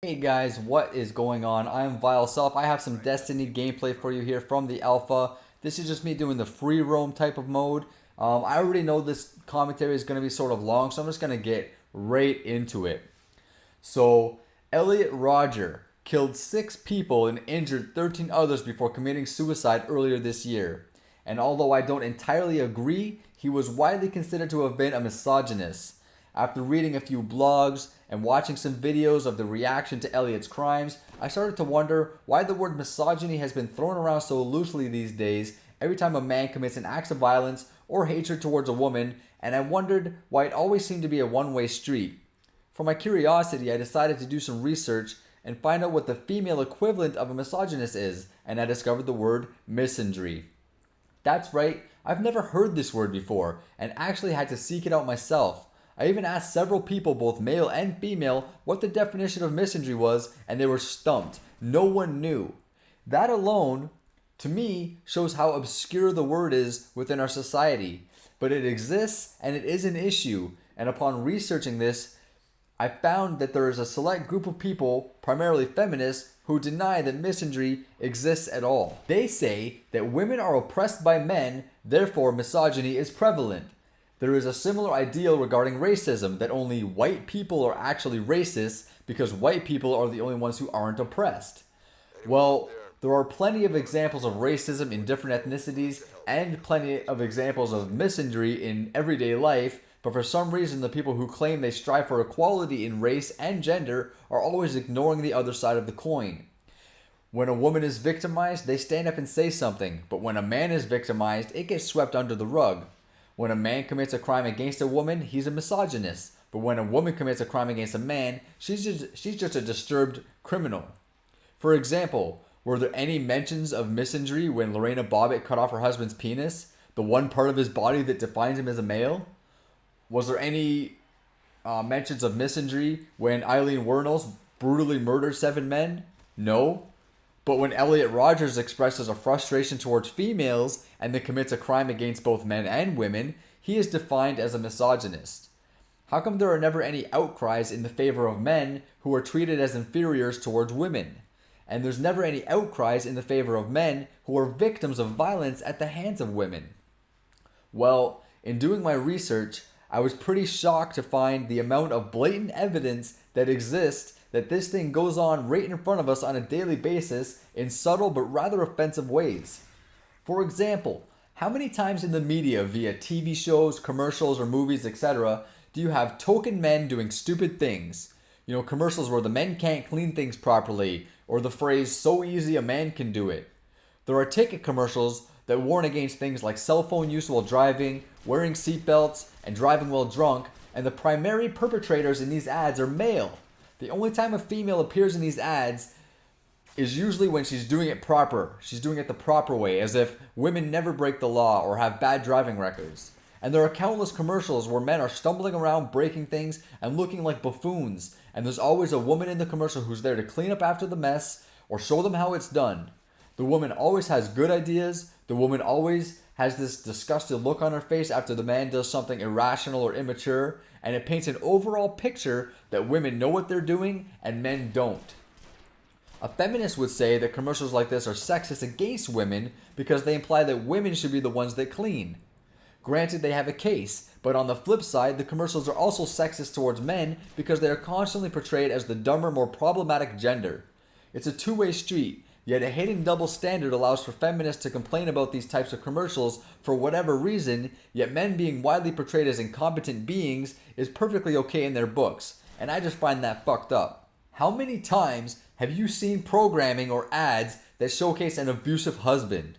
Hey guys, what is going on? I'm Vile Self. I have some Destiny gameplay for you here from the alpha. This is just me doing the free roam type of mode. I already know this commentary is going to be sort of long, so I'm just going to get right into it. So, Elliot Rodger killed 6 people and injured 13 others before committing suicide earlier this year. And although I don't entirely agree, he was widely considered to have been a misogynist. After reading a few blogs and watching some videos of the reaction to Elliot's crimes, I started to wonder why the word misogyny has been thrown around so loosely these days every time a man commits an act of violence or hatred towards a woman, and I wondered why it always seemed to be a one-way street. For my curiosity, I decided to do some research and find out what the female equivalent of a misogynist is, and I discovered the word misandry. That's right, I've never heard this word before, and actually had to seek it out myself. I even asked several people, both male and female, what the definition of misandry was, and they were stumped. No one knew. That alone, to me, shows how obscure the word is within our society. But it exists, and it is an issue, and upon researching this, I found that there is a select group of people, primarily feminists, who deny that misandry exists at all. They say that women are oppressed by men, therefore misogyny is prevalent. There is a similar ideal regarding racism, that only white people are actually racist because white people are the only ones who aren't oppressed. Well, there are plenty of examples of racism in different ethnicities and plenty of examples of misandry in everyday life, but for some reason the people who claim they strive for equality in race and gender are always ignoring the other side of the coin. When a woman is victimized, they stand up and say something, but when a man is victimized, it gets swept under the rug. When a man commits a crime against a woman, he's a misogynist. But when a woman commits a crime against a man, she's just a disturbed criminal. For example, were there any mentions of misandry when Lorena Bobbitt cut off her husband's penis, the one part of his body that defines him as a male? Was there any mentions of misandry when Eileen Wuornos brutally murdered 7 men? No. But when Elliot Rodgers expresses a frustration towards females and then commits a crime against both men and women, he is defined as a misogynist. How come there are never any outcries in the favor of men who are treated as inferiors towards women? And there's never any outcries in the favor of men who are victims of violence at the hands of women? Well, in doing my research, I was pretty shocked to find the amount of blatant evidence that exists that this thing goes on right in front of us on a daily basis in subtle but rather offensive ways. For example, how many times in the media via TV shows, commercials, or movies, etc., do you have token men doing stupid things? Commercials where the men can't clean things properly, or the phrase, so easy a man can do it. There are ticket commercials that warn against things like cell phone use while driving, wearing seatbelts, and driving while drunk, and the primary perpetrators in these ads are male. The only time a female appears in these ads is usually when she's doing it proper. She's doing it the proper way, as if women never break the law or have bad driving records. And there are countless commercials where men are stumbling around, breaking things, and looking like buffoons, and there's always a woman in the commercial who's there to clean up after the mess or show them how it's done. The woman always has good ideas. The woman always has this disgusted look on her face after the man does something irrational or immature, and it paints an overall picture that women know what they're doing and men don't. A feminist would say that commercials like this are sexist against women because they imply that women should be the ones that clean. Granted, they have a case, but on the flip side, the commercials are also sexist towards men because they are constantly portrayed as the dumber, more problematic gender. It's a two-way street, yet a hidden double standard allows for feminists to complain about these types of commercials for whatever reason, yet men being widely portrayed as incompetent beings is perfectly okay in their books, and I just find that fucked up. How many times have you seen programming or ads that showcase an abusive husband?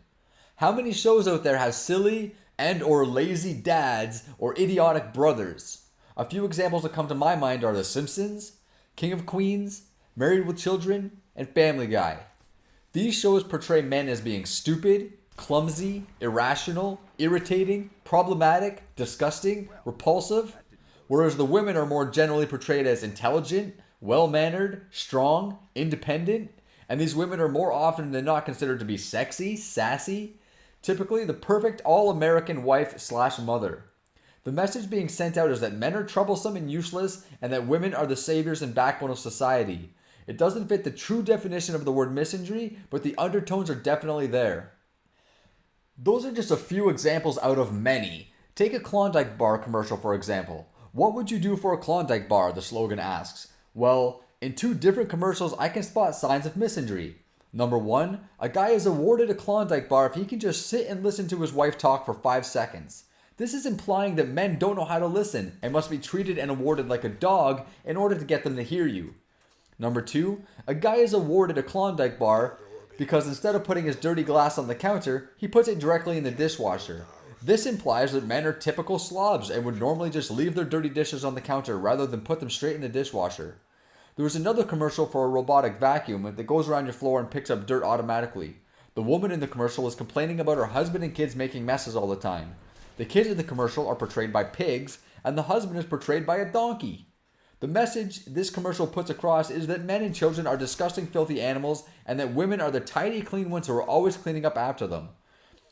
How many shows out there have silly and or lazy dads or idiotic brothers? A few examples that come to my mind are The Simpsons, King of Queens, Married with Children, and Family Guy. These shows portray men as being stupid, clumsy, irrational, irritating, problematic, disgusting, repulsive, whereas the women are more generally portrayed as intelligent, well-mannered, strong, independent, and these women are more often than not considered to be sexy, sassy, typically the perfect all-American wife/mother. The message being sent out is that men are troublesome and useless, and that women are the saviors and backbone of society. It doesn't fit the true definition of the word misandry, but the undertones are definitely there. Those are just a few examples out of many. Take a Klondike bar commercial, for example. What would you do for a Klondike bar? The slogan asks. Well, in 2 different commercials, I can spot signs of misandry. Number 1, a guy is awarded a Klondike bar if he can just sit and listen to his wife talk for 5 seconds. This is implying that men don't know how to listen and must be treated and awarded like a dog in order to get them to hear you. Number 2, a guy is awarded a Klondike bar because instead of putting his dirty glass on the counter, he puts it directly in the dishwasher. This implies that men are typical slobs and would normally just leave their dirty dishes on the counter rather than put them straight in the dishwasher. There was another commercial for a robotic vacuum that goes around your floor and picks up dirt automatically. The woman in the commercial is complaining about her husband and kids making messes all the time. The kids in the commercial are portrayed by pigs, and the husband is portrayed by a donkey. The message this commercial puts across is that men and children are disgusting, filthy animals, and that women are the tidy, clean ones who are always cleaning up after them.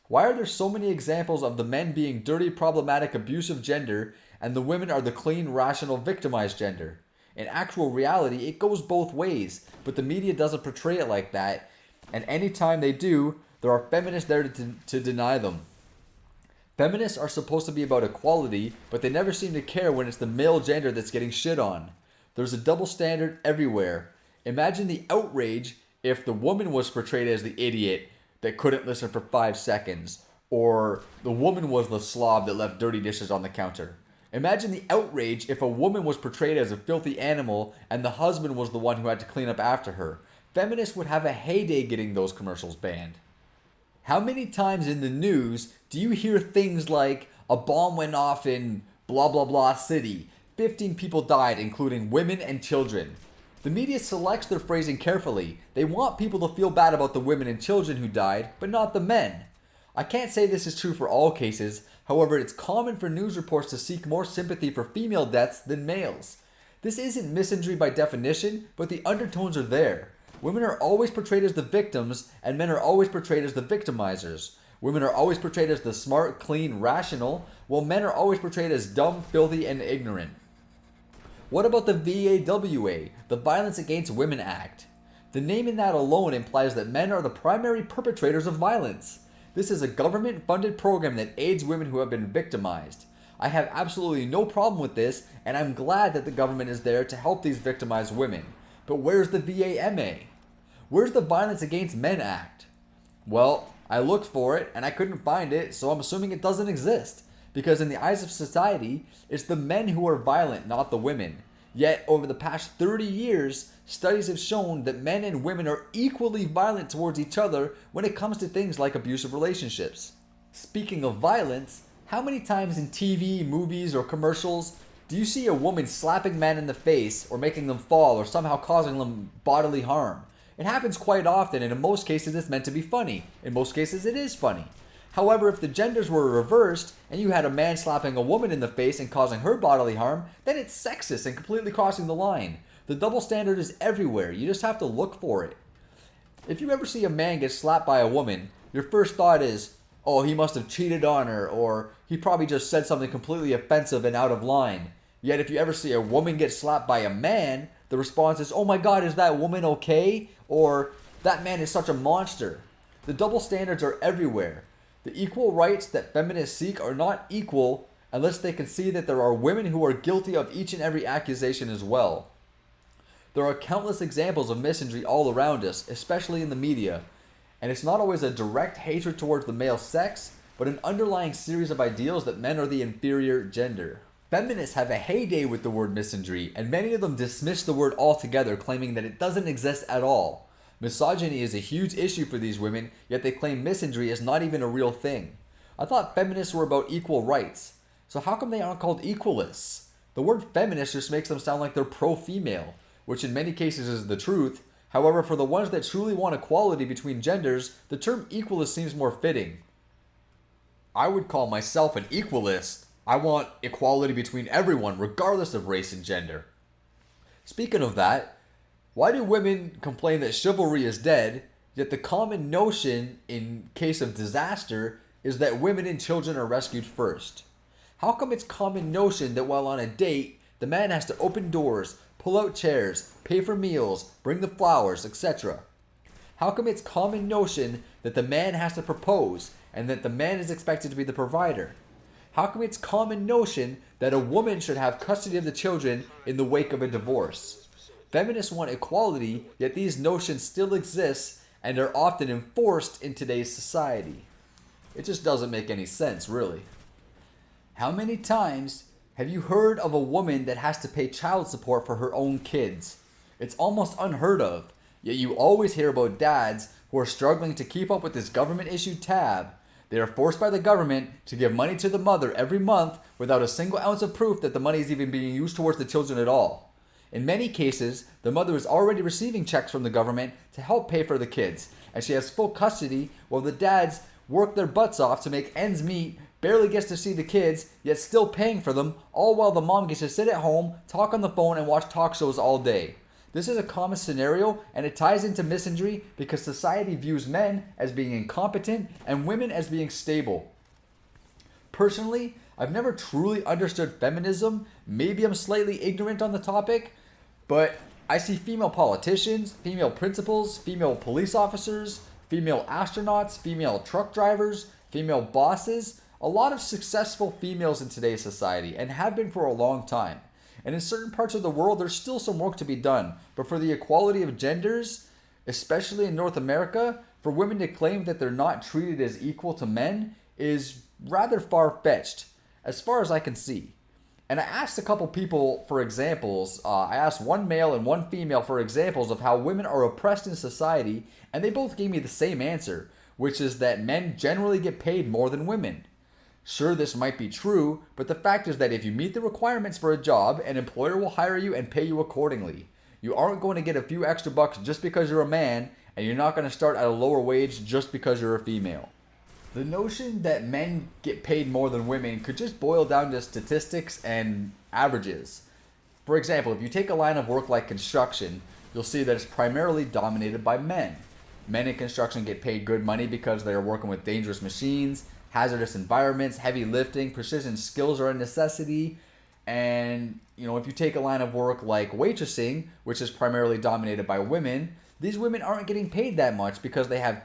Why are there so many examples of the men being dirty, problematic, abusive gender, and the women are the clean, rational, victimized gender? In actual reality, it goes both ways, but the media doesn't portray it like that, and anytime they do, there are feminists there to deny them. Feminists are supposed to be about equality, but they never seem to care when it's the male gender that's getting shit on. There's a double standard everywhere. Imagine the outrage if the woman was portrayed as the idiot that couldn't listen for 5 seconds, or the woman was the slob that left dirty dishes on the counter. Imagine the outrage if a woman was portrayed as a filthy animal and the husband was the one who had to clean up after her. Feminists would have a heyday getting those commercials banned. How many times in the news do you hear things like, a bomb went off in blah blah blah city, 15 people died including women and children? The media selects their phrasing carefully. They want people to feel bad about the women and children who died, but not the men. I can't say this is true for all cases. However, it's common for news reports to seek more sympathy for female deaths than males. This isn't misandry by definition, but the undertones are there. Women are always portrayed as the victims, and men are always portrayed as the victimizers. Women are always portrayed as the smart, clean, rational, while men are always portrayed as dumb, filthy, and ignorant. What about the VAWA, the Violence Against Women Act? The name in that alone implies that men are the primary perpetrators of violence. This is a government-funded program that aids women who have been victimized. I have absolutely no problem with this, and I'm glad that the government is there to help these victimized women. But where's the VAMA? Where's the Violence Against Men Act? Well, I looked for it, and I couldn't find it, so I'm assuming it doesn't exist. Because in the eyes of society, it's the men who are violent, not the women. Yet, over the past 30 years, studies have shown that men and women are equally violent towards each other when it comes to things like abusive relationships. Speaking of violence, how many times in TV, movies, or commercials do you see a woman slapping men in the face or making them fall or somehow causing them bodily harm? It happens quite often, and in most cases it's meant to be funny. In most cases it is funny. However, if the genders were reversed and you had a man slapping a woman in the face and causing her bodily harm, then it's sexist and completely crossing the line. The double standard is everywhere. You just have to look for it. If you ever see a man get slapped by a woman, your first thought is, oh, he must have cheated on her, or he probably just said something completely offensive and out of line. Yet if you ever see a woman get slapped by a man, the response is, oh my god, is that woman okay? Or, that man is such a monster. The double standards are everywhere. The equal rights that feminists seek are not equal unless they can see that there are women who are guilty of each and every accusation as well. There are countless examples of misandry all around us, especially in the media, and it's not always a direct hatred towards the male sex, but an underlying series of ideals that men are the inferior gender. Feminists have a heyday with the word misandry, and many of them dismiss the word altogether, claiming that it doesn't exist at all. Misogyny is a huge issue for these women, yet they claim misandry is not even a real thing. I thought feminists were about equal rights, so how come they aren't called equalists? The word feminist just makes them sound like they're pro-female, which in many cases is the truth. However, for the ones that truly want equality between genders, the term equalist seems more fitting. I would call myself an equalist. I want equality between everyone, regardless of race and gender. Speaking of that, why do women complain that chivalry is dead, yet the common notion in case of disaster is that women and children are rescued first? How come it's common notion that while on a date, the man has to open doors, pull out chairs, pay for meals, bring the flowers, etc.? How come it's common notion that the man has to propose and that the man is expected to be the provider? How come it's common notion that a woman should have custody of the children in the wake of a divorce? Feminists want equality, yet these notions still exist and are often enforced in today's society. It just doesn't make any sense, really. How many times have you heard of a woman that has to pay child support for her own kids? It's almost unheard of, yet you always hear about dads who are struggling to keep up with this government-issued tab. They are forced by the government to give money to the mother every month without a single ounce of proof that the money is even being used towards the children at all. In many cases, the mother is already receiving checks from the government to help pay for the kids, and she has full custody while the dads work their butts off to make ends meet, barely gets to see the kids, yet still paying for them, all while the mom gets to sit at home, talk on the phone, and watch talk shows all day. This is a common scenario, and it ties into misandry because society views men as being incompetent and women as being stable. Personally, I've never truly understood feminism. Maybe I'm slightly ignorant on the topic, but I see female politicians, female principals, female police officers, female astronauts, female truck drivers, female bosses, a lot of successful females in today's society, and have been for a long time. And in certain parts of the world, there's still some work to be done. But for the equality of genders, especially in North America, for women to claim that they're not treated as equal to men is rather far-fetched, as far as I can see. And I asked a couple people for examples. I asked one male and one female for examples of how women are oppressed in society, and they both gave me the same answer, which is that men generally get paid more than women. Sure, this might be true, but the fact is that if you meet the requirements for a job, an employer will hire you and pay you accordingly. You aren't going to get a few extra bucks just because you're a man, and you're not going to start at a lower wage just because you're a female. The notion that men get paid more than women could just boil down to statistics and averages. For example, if you take a line of work like construction, you'll see that it's primarily dominated by men. Men in construction get paid good money because they are working with dangerous machines, hazardous environments, heavy lifting, precision skills are a necessity. And, if you take a line of work like waitressing, which is primarily dominated by women, these women aren't getting paid that much because they have,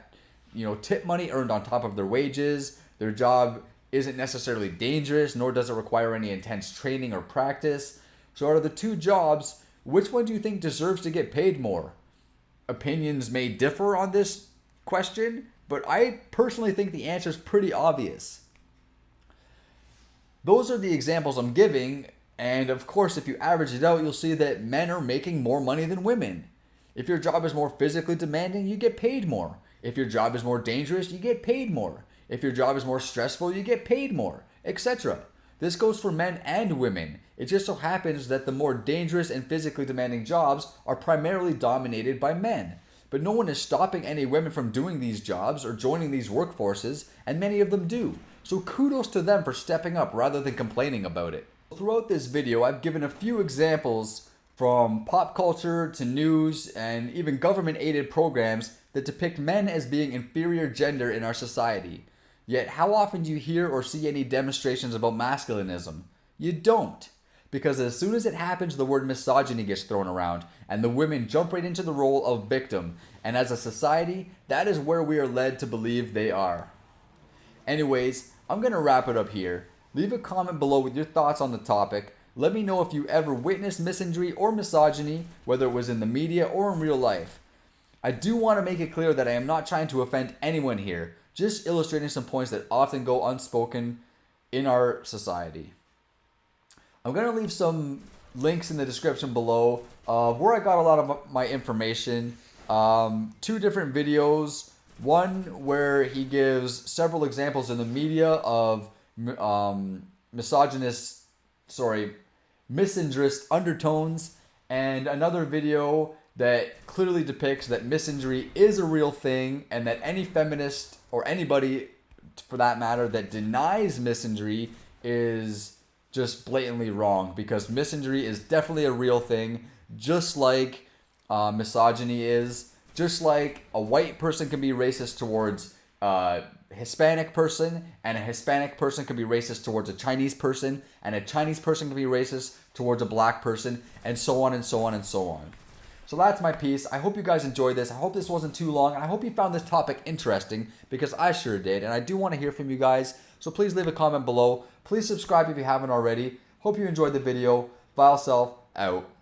tip money earned on top of their wages. Their job isn't necessarily dangerous, nor does it require any intense training or practice. So out of the two jobs, which one do you think deserves to get paid more? Opinions may differ on this question, but I personally think the answer is pretty obvious. Those are the examples I'm giving, and of course, if you average it out, you'll see that men are making more money than women. If your job is more physically demanding, you get paid more. If your job is more dangerous, you get paid more. If your job is more stressful, you get paid more, etc. This goes for men and women. It just so happens that the more dangerous and physically demanding jobs are primarily dominated by men. But no one is stopping any women from doing these jobs or joining these workforces, and many of them do. So kudos to them for stepping up rather than complaining about it. Throughout this video, I've given a few examples from pop culture to news and even government-aided programs that depict men as being inferior gender in our society. Yet how often do you hear or see any demonstrations about masculinism? You don't. Because as soon as it happens, the word misogyny gets thrown around, and the women jump right into the role of victim. And as a society, that is where we are led to believe they are. Anyways, I'm going to wrap it up here. Leave a comment below with your thoughts on the topic. Let me know if you ever witnessed misandry or misogyny, whether it was in the media or in real life. I do want to make it clear that I am not trying to offend anyone here, just illustrating some points that often go unspoken in our society. I'm going to leave some links in the description below of where I got a lot of my information. Two different videos. One where he gives several examples in the media of misandrist undertones, and another video that clearly depicts that misandry is a real thing, and that any feminist or anybody for that matter that denies misandry is just blatantly wrong, because misandry is definitely a real thing, just like misogyny is, just like a white person can be racist towards Hispanic person, and a Hispanic person can be racist towards a Chinese person, and a Chinese person can be racist towards a black person, and so on and so on and so on. So that's my piece. I hope you guys enjoyed this. I hope this wasn't too long. I hope you found this topic interesting, because I sure did, and I do want to hear from you guys. So please leave a comment below. Please subscribe if you haven't already. Hope you enjoyed the video. Vile Self, out.